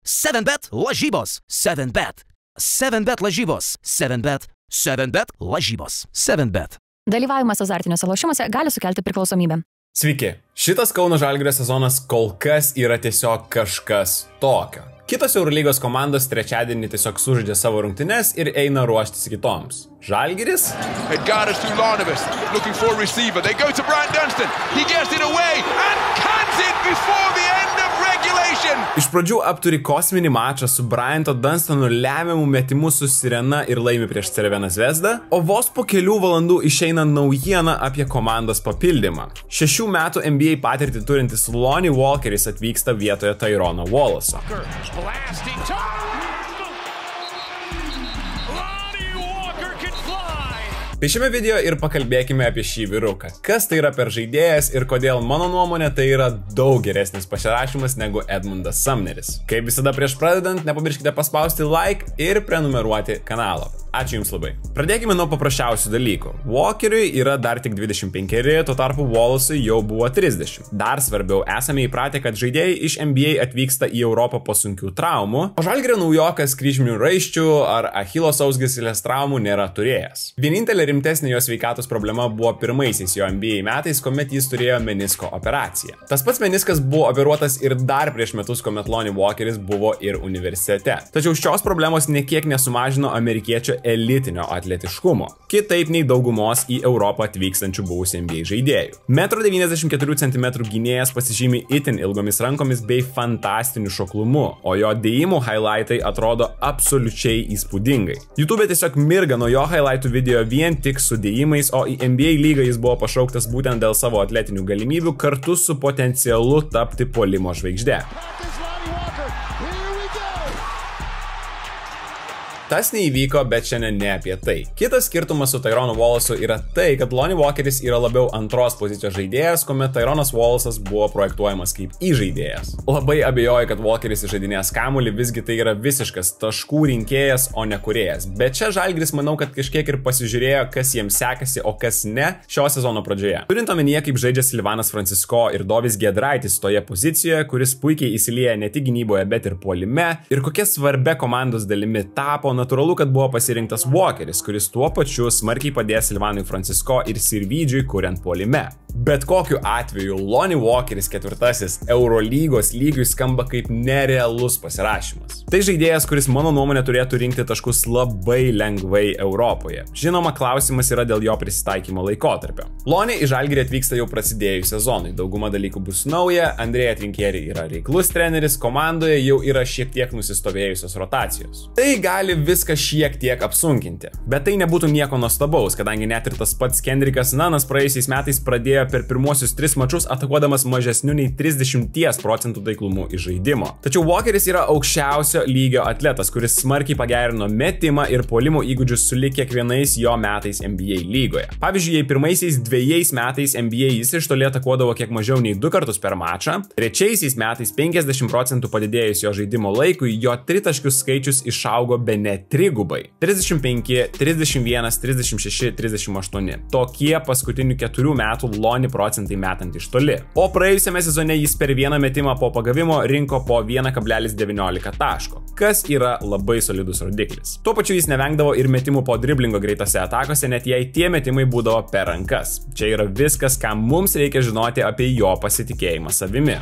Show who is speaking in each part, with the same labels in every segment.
Speaker 1: 7bet lažybos. 7bet. 7bet lažybos. 7bet. 7bet lažybos. 7bet.
Speaker 2: Dalyvavimas azartiniuose lošimuose gali sukelti priklausomybę.
Speaker 3: Sveiki, šitas Kauno Žalgirio sezonas kol kas yra tiesiog kažkas tokio. Kitos Eurolygos komandos trečiadienį tiesiog sužaidžia savo rungtynes ir eina ruoštis kitoms. Žalgiris?
Speaker 4: Edgaras Ulanovas looking for a receiver. They go to Brian Dunstan. He gets it away and cans it before the end of regulation.
Speaker 3: Iš pradžių apturi kosminį mačą su Brianto Dunstanu lemiamų metimų su Sirena ir laimi prieš Crvena Zvezda, o vos po kelių valandų išeina naujiena apie komandos papildymą. 6 metų NBA patirtį turintis Lonnie Walkeris atvyksta vietoje Tyrono Wallace'o. Tai šiame video ir pakalbėkime apie šį vyruką. Kas tai yra per žaidėjas ir kodėl mano nuomonė tai yra daug geresnis pasirašymas negu Edmundas Sumneris. Kaip visada prieš pradedant, nepamirškite paspausti like ir prenumeruoti kanalą. Ačiū Jums labai. Pradėkime nuo paprasčiausių dalykų. Walkeriui yra dar tik 25, tuo tarpu Wallace'ui jau buvo 30. Dar svarbiau, esame įpratę, kad žaidėjai iš NBA atvyksta į Europą po sunkių traumų, o Žalgirio naujokas kryžminių raiščių ar Achilo sausgyslės traumų nėra turėjęs. Vienintelė rimtesnė jo sveikatos problema buvo pirmaisiais jo NBA metais, kuomet jis turėjo menisko operaciją. Tas pats meniskas buvo operuotas ir dar prieš metus, kuomet Lonnie Walkeris buvo ir universitete. Tačiau šios problemos niekiek nesumažino amerikiečio elitinio atletiškumo, kitaip nei daugumos į Europą atvykstančių buvusių NBA žaidėjų. 1,94 cm gynėjas pasižymi itin ilgomis rankomis bei fantastiniu šoklumu, o jo dėjimų highlightai atrodo absoliučiai įspūdingai. YouTube tiesiog mirga nuo jo highlightų video vien tik su dėjimais, o į NBA lygą jis buvo pašauktas būtent dėl savo atletinių galimybių kartu su potencialu tapti puolimo žvaigžde. Tas neįvyko, bet šiandien ne apie tai. Kitas skirtumas su Tyronu Wallace'u yra tai, kad Lonnie Walkeris yra labiau antros pozicijos žaidėjas, kuomet Tyronas Wallace'as buvo projektuojamas kaip įžaidėjas. Labai abejoju, kad Walkeris įžaidinės kamuolį, visgi tai yra visiškas taškų rinkėjas, o ne kūrėjas. Bet čia Žalgiris manau, kad kažkiek ir pasižiūrėjo, kas jiems sekasi, o kas ne šio sezono pradžioje. Turint omenyje, kaip žaidžia Silvanas Francisco ir Dovis Giedraitis toje pozicijoje, kuris puikiai įsilieja ne tik gynyboje, bet ir puolime, ir kokia svarbia komandos dalimi tapo, natūralu, kad buvo pasirinktas Walkeris, kuris tuo pačiu smarkiai padės Silvanui Francisco ir Sirvydžiui kuriant puolime. Bet kokiu atveju Lonnie Walkeris ketvirtasis Eurolygos lygiui skamba kaip nerealus pasirašymas. Tai žaidėjas, kuris mano nuomonė turėtų rinkti taškus labai lengvai Europoje. Žinoma, klausimas yra dėl jo prisitaikymo laikotarpio. Lonnie į Žalgirį atvyksta jau prasidėjus sezonui. Dauguma dalykų bus nauja, Andrėja Trinkieri yra reiklus treneris, komandoje jau yra šiek tiek nusistovėjusios rotacijos. Tai gali viską šiek tiek apsunkinti. Bet tai nebūtų nieko nuostabaus, kadangi net ir tas pats Kendrickas Nunnas praėjusiais metais pradėjo per pirmuosius 3 mačus atakuodamas mažesniu nei 30% taiklumu iš žaidimo. Tačiau Walkeris yra aukščiausio lygio atletas, kuris smarkiai pagerino metimą ir puolimo įgūdžius sulig kiekvienais jo metais NBA lygoje. Pavyzdžiui, jei pirmaisiais 2 metais NBA jis iš toli atakuodavo kiek mažiau nei 2 kartus per mačą, trečiaisiais metais 50% padidėjus jo žaidimo laikui, jo tritaškių skaičius išaugo bene 3-gubai. 35, 31, 36, 38. Tokie paskutinių 4 metų Lonnie procentai metant iš toli. O praėjusiame sezone jis per vieną metimą po pagavimo rinko po 1,19 taško, kas yra labai solidus rodiklis. Tuo pačiu jis nevengdavo ir metimų po driblingo greitose atakose, net jei tie metimai būdavo per rankas. Čia yra viskas, ką mums reikia žinoti apie jo pasitikėjimą savimi.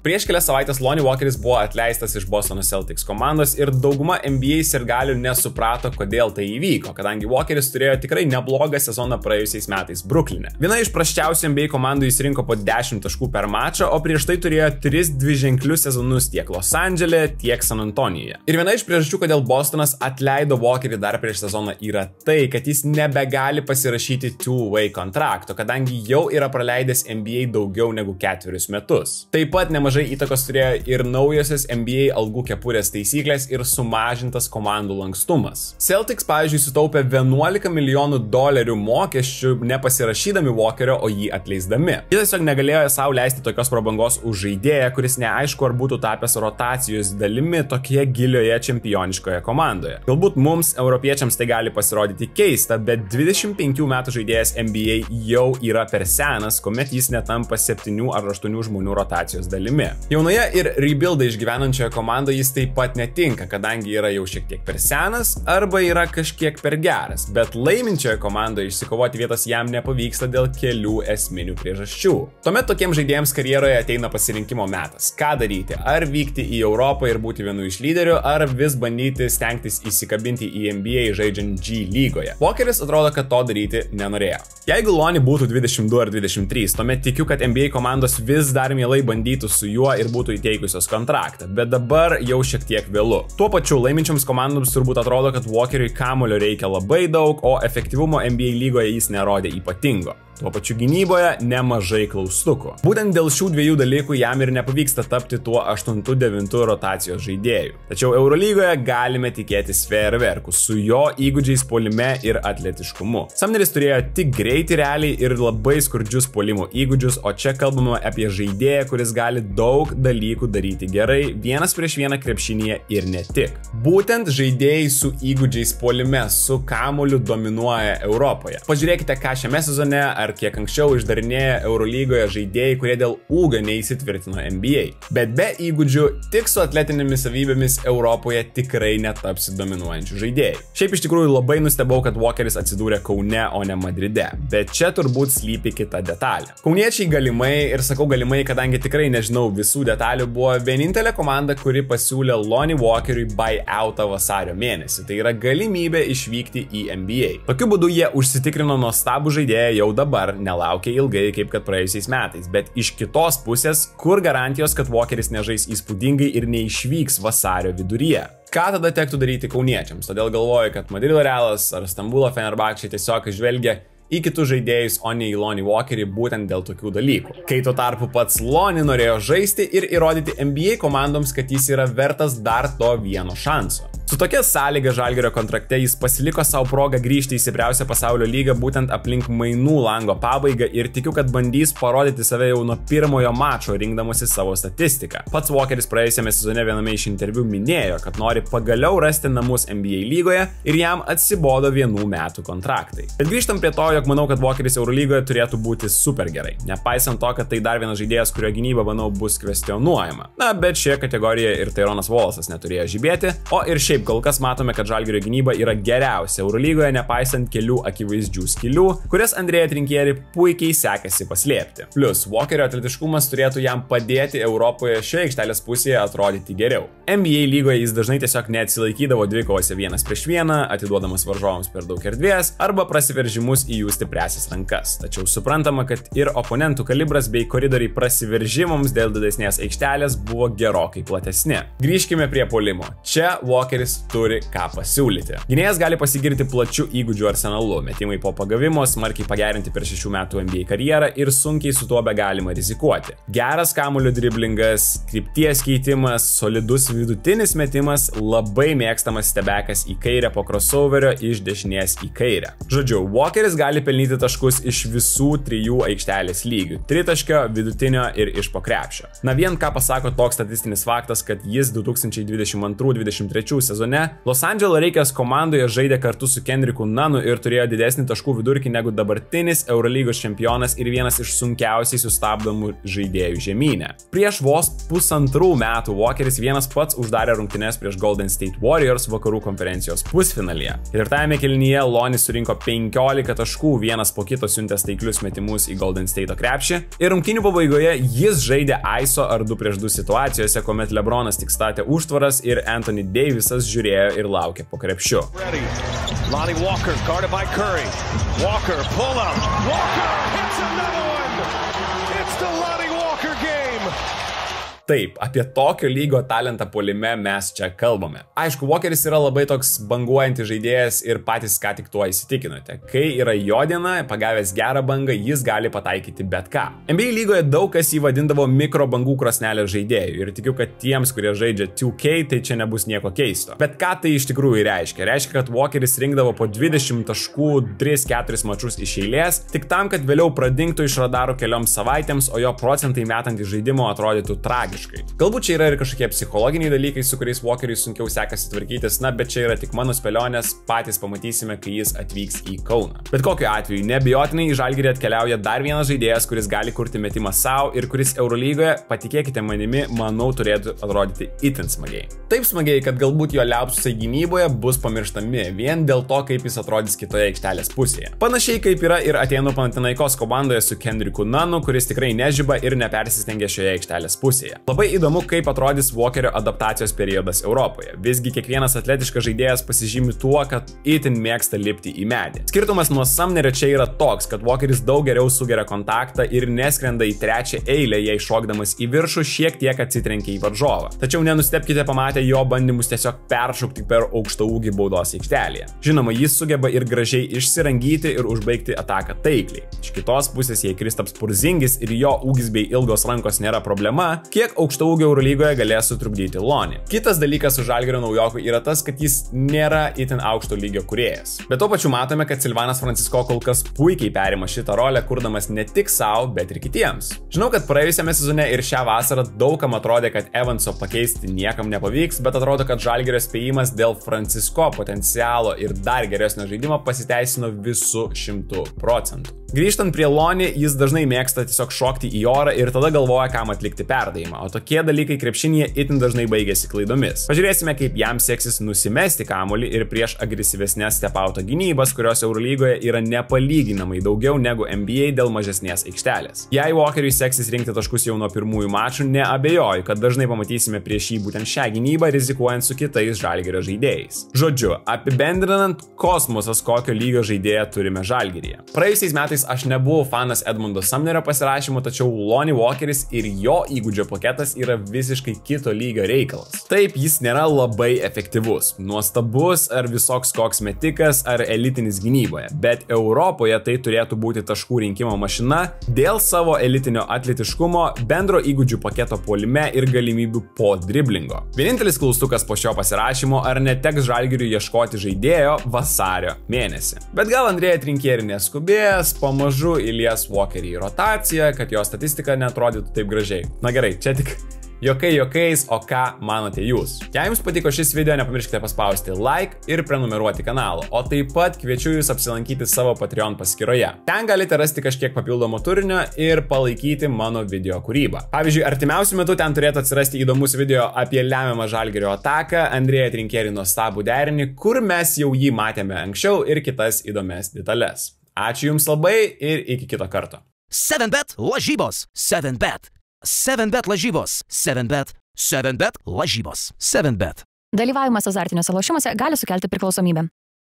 Speaker 3: Prieš kelias savaitės Lonnie Walkeris buvo atleistas iš Bostono Celtics komandos ir dauguma NBA sirgalių nesuprato, kodėl tai įvyko, kadangi Walkeris turėjo tikrai neblogą sezoną praėjusiais metais Brukline. Viena iš prasčiausių NBA komandų jis rinko po 10 taškų per mačą, o prieš tai turėjo 3 dviženklius sezonus tiek Los Andžele, tiek San Antonijuje. Ir viena iš priežasčių, kodėl Bostonas atleido Walkerį dar prieš sezoną, yra tai, kad jis nebegali pasirašyti two-way kontrakto, kadangi jau yra praleidęs NBA daugiau negu 4 metus. Taip pat nemažai įtakos turėjo ir naujosios NBA algų kepurės taisyklės ir sumažintas komandų lankstumas. Celtics, pavyzdžiui, sutaupė $11 milijonų mokesčių nepasirašydami Walkerio, o jį atleisdami. Jie tiesiog negalėjo sau leisti tokios prabangos už žaidėją, kuris neaišku ar būtų tapęs rotacijos dalimi tokioje gilioje čempioniškoje komandoje. Galbūt mums, europiečiams, tai gali pasirodyti keista, bet 25 metų žaidėjas NBA jau yra per senas, kuomet jis netampa 7 ar 8 žmonių rotacijos dalimi. Jaunoje ir rebuildą išgyvenančioje komandoje jis taip pat netinka, kadangi yra jau šiek tiek per senas arba yra kažkiek per geras, bet laiminčioje komandoje išsikovoti vietos jam nepavyksta dėl kelių esminių priežasčių. Tuomet tokiems žaidėjams karjeroje ateina pasirinkimo metas. Ką daryti? Ar vykti į Europą ir būti vienu iš lyderių, ar vis bandyti stengtis įsikabinti į NBA žaidžiant G lygoje? Walkeris atrodo, kad to daryti nenorėjo. Jeigu Lonnie būtų 22 ar 23, tuomet tikiu, kad NBA komandos vis dar mielai bandytų su juo ir būtų įteikusios kontraktą, bet dabar jau šiek tiek vėlu. Tuo pačiu laiminčioms komandoms turbūt atrodo, kad Walkeriui kamuolio reikia labai daug, o efektyvumo NBA lygoje jis nerodė ypatingo. Tuo pačiu gynyboje nemažai klaustukų. Būtent dėl šių dviejų dalykų jam ir nepavyksta tapti tuo 8-9 rotacijos žaidėjų. Tačiau Eurolygoje galime tikėtis fejerverkų su jo įgūdžiais puolime ir atletiškumu. Sumneris turėjo tik greitį realiai ir labai skurdžius puolimo įgūdžius, o čia kalbame apie žaidėją, kuris gali daug dalykų daryti gerai, vienas prieš vieną krepšinėje ir ne tik. Būtent žaidėjai su įgūdžiais puolime, su kamuoliu dominuoja Europoje. Pažiūrėkite, ką šiame sezone ar kiek anksčiau išdarinėja Eurolygoje žaidėjai, kurie dėl ūgio neįsitvirtino NBA. Bet be įgūdžių, tik su atletinėmis savybėmis Europoje tikrai netapsi dominuojančių žaidėjų. Šiaip iš tikrųjų labai nustebau, kad Walkeris atsidūrė Kaune, o ne Madride. Bet čia turbūt slypi kita detalė. Kauniečiai galimai, ir sakau galimai, kadangi tikrai nežinau visų detalių, buvo vienintelė komanda, kuri pasiūlė Lonnie Walkeriui buyoutą vasario mėnesį. Tai yra galimybė išvykti į NBA. Tokiu būdu jie užsitikrino nuostabų žaidėją jau dabar. Nelaukia ilgai kaip kad praėjusiais metais, bet iš kitos pusės, kur garantijos, kad Walkeris nežais įspūdingai ir neišvyks vasario viduryje? Ką tada tektų daryti kauniečiams? Todėl galvoju, kad Madrido Realas ar Stambulo Fenerbahčė tiesiog žvelgia į kitus žaidėjus, o ne į Lonnie Walkerį būtent dėl tokių dalykų. Kai tuo tarpu pats Lonnie norėjo žaisti ir įrodyti NBA komandoms, kad jis yra vertas dar to vieno šanso. Su tokia sąlyga Žalgirio kontrakte jis pasiliko savo progą grįžti į stipriausią pasaulio lygą būtent aplink mainų lango pabaigą ir tikiu, kad bandys parodyti save jau nuo pirmojo mačo rinkdamosi savo statistiką. Pats Walkeris praėjusiame sezone viename iš interviu minėjo, kad nori pagaliau rasti namus NBA lygoje ir jam atsibodo 1 metų kontraktai. Bet grįžtam prie to, jog manau, kad Walkeris Eurolygoje turėtų būti super gerai, nepaisant to, kad tai dar vienas žaidėjas, kurio gynyba, manau, bus kvestionuojama. Na, bet šioje kategorijoje ir Tyronas Wallace'as neturėjo žibėti, o ir šiaip kol kas matome, kad Žalgirio gynyba yra geriausia Eurolygoje, nepaisant kelių akivaizdžių skylių, kurias Andrėja Trinkieri puikiai sekasi paslėpti. Plus, Walkerio atletiškumas turėtų jam padėti Europoje šioje aikštelės pusėje atrodyti geriau. NBA lygoje jis dažnai tiesiog neatsilaikydavo dvikovose 1-1, atiduodamas varžovams per daug erdvės arba prasiveržimus į jų stipriasias rankas. Tačiau suprantama, kad ir oponentų kalibras bei koridoriai prasiveržimams dėl didesnės aikštelės buvo gerokai platesni. Grįžkime prie puolimo. Čia Walkeris turi ką pasiūlyti. Gynėjas gali pasigirti plačiu įgūdžių arsenalu, metimai po pagavimo, smarkiai pagerinti per 6 metų NBA karjerą ir sunkiai su tuo be galima rizikuoti. Geras kamuolio driblingas, krypties keitimas, solidus vidutinis metimas, labai mėgstamas stebekas į kairę po crossoverio iš dešinės į kairę. Žodžiu, Walkeris gali pelnyti taškus iš visų 3 aikštelės lygių - tritaškio, vidutinio ir iš po krepšio. Na vien ką pasako toks statistinis faktas, kad jis 2022-2023 sezone Los Angeles Lakers komandoje žaidė kartu su Kendricku Nunnu ir turėjo didesnį taškų vidurkį negu dabartinis Eurolygos čempionas ir vienas iš sunkiausiai sustabdomų žaidėjų žemyne. Prieš vos 1,5 metų Walkeris vienas pats uždarė rungtynes prieš Golden State Warriors vakarų konferencijos pusfinalyje. Ketvirtajame kėlinyje Lonnie surinko 15 taškų, vienas po kito siuntė taiklius metimus į Golden State krepšį ir rungtynių pabaigoje jis žaidė ISO ar 2-2 situacijose, kuomet LeBronas tik statė užtvaras ir Anthony Davisas žiūrėjo ir laukė po krepšiu.
Speaker 5: Lonnie Walker guarded by Curry. Walker pull up. Walker hits another one. It's the Lonnie Walker game.
Speaker 3: Taip, apie tokio lygio talentą puolime mes čia kalbame. Aišku, Walkeris yra labai toks banguojantis žaidėjas ir patys ką tik tuo įsitikinote. Kai yra jo diena, pagavęs gerą bangą, jis gali pataikyti bet ką. NBA lygoje daug kas jį vadindavo mikrobangų krosnelės žaidėjų ir tikiu, kad tiems, kurie žaidžia 2K, tai čia nebus nieko keisto. Bet ką tai iš tikrųjų reiškia? Reiškia, kad Walkeris rinkdavo po 20 taškų 3-4 mačus iš eilės, tik tam, kad vėliau pradingtų iš radarų kelioms savaitėms, o jo procentai metant į žaidimo atrodytų tragiškai. Galbūt čia yra ir kažkokie psichologiniai dalykai, su kuriais Walkeriui sunkiau sekasi tvarkytis, na, bet čia yra tik mano spėlionės, patys pamatysime, kai jis atvyks į Kauną. Bet kokiu atveju, neabejotinai į Žalgirį atkeliauja dar vienas žaidėjas, kuris gali kurti metimą savo ir kuris Eurolygoje, patikėkite manimi, manau, turėtų atrodyti itin smagiai. Taip smagiai, kad galbūt jo liaupsai gynyboje bus pamirštami vien dėl to, kaip jis atrodys kitoje aikštelės pusėje. Panašiai kaip yra ir Atėnų Panathinaikos komandoje su Kendricku Nunnu, kuris tikrai nežiba ir nepersistengia šioje aikštelės pusėje. Labai įdomu, kaip atrodys Walkerio adaptacijos periodas Europoje. Visgi kiekvienas atletiškas žaidėjas pasižymi tuo, kad itin mėgsta lipti į medį. Skirtumas nuo Sumnerio čia yra toks, kad Walkeris daug geriau sugeria kontaktą ir neskrenda į trečią eilę, jei šokdamas į viršų šiek tiek atsitrenkia į varžovą. Tačiau nenustebkite pamatę jo bandymus tiesiog peršokti per aukštaūgį baudos aikštelėje. Žinoma, jis sugeba ir gražiai išsirangyti ir užbaigti ataką taikliai. Iš kitos pusės, jei Kristaps Porzingis ir jo ūgis bei ilgos rankos nėra problema, kiek aukštaūgio Eurolygoje galės sutrukdyti Lonį. Kitas dalykas su Žalgirio naujoku yra tas, kad jis nėra itin aukšto lygio kūrėjas. Bet tuo pačiu matome, kad Silvanas Francisco kol kas puikiai perima šitą rolę, kurdamas ne tik savo, bet ir kitiems. Žinau, kad praėjusiame sezone ir šią vasarą daugam atrodė, kad Evanso pakeisti niekam nepavyks, bet atrodo, kad Žalgirio spėjimas dėl Francisco potencialo ir dar geresnio žaidimo pasiteisino visų 100%. Grįžtant prie Lonį, jis dažnai mėgsta tiesiog šokti į orą ir tada galvoja, kam atlikti perdavimą, o tokie dalykai krepšinėje itin dažnai baigėsi klaidomis. Pažiūrėsime, kaip jam seksis nusimesti kamuolį ir prieš agresyvesnės step-auto gynybas, kurios Eurolygoje yra nepalyginamai daugiau negu NBA dėl mažesnės aikštelės. Jei Walkeriui seksis rinkti taškus jau nuo pirmųjų mačų, neabejoju, kad dažnai pamatysime prieš jį būtent šią gynybą, rizikuojant su kitais Žalgirio žaidėjais. Žodžiu, apibendrinant, kosmosas, kokio lygio žaidėją turime Žalgiryje. Praėjusiais metais aš nebuvau fanas Edmundo Sumnerio pasirašymo, tačiau Lonnie Walkeris ir jo įgūdžio paketas yra visiškai kito lygio reikalas. Taip, jis nėra labai efektyvus, nuostabus ar visoks koks metikas ar elitinis gynyboje, bet Europoje tai turėtų būti taškų rinkimo mašina dėl savo elitinio atletiškumo, bendro įgūdžių paketo puolime ir galimybių po driblingo. Vienintelis klaustukas po šio pasirašymo, ar neteks Žalgiriui ieškoti žaidėjo vasario mėnesį. Bet gal Andrėja Trinkieri neskubės, pamažu įlies Walkerį į rotaciją, kad jo statistika neatrodytų taip gražiai. Na gerai, čia tik jokai jokais, o ką manote jūs? Jei jums patiko šis video, nepamirškite paspausti like ir prenumeruoti kanalą, o taip pat kviečiu jūs apsilankyti savo Patreon paskyroje. Ten galite rasti kažkiek papildomo turinio ir palaikyti mano video kūrybą. Pavyzdžiui, artimiausiu metu ten turėtų atsirasti įdomus video apie lemiamą Žalgirio ataką, Andrėja Trinkieri nuostabų derinį, kur mes jau jį matėme anksčiau ir kitas įdomias detalės. Ačiū jums labai ir iki kito karto.
Speaker 1: 7bet lažybos. 7bet. 7bet lažybos. 7bet. 7bet lažybos. 7bet.
Speaker 2: Dalyvavimas azartiniuose lošimuose gali sukelti priklausomybę.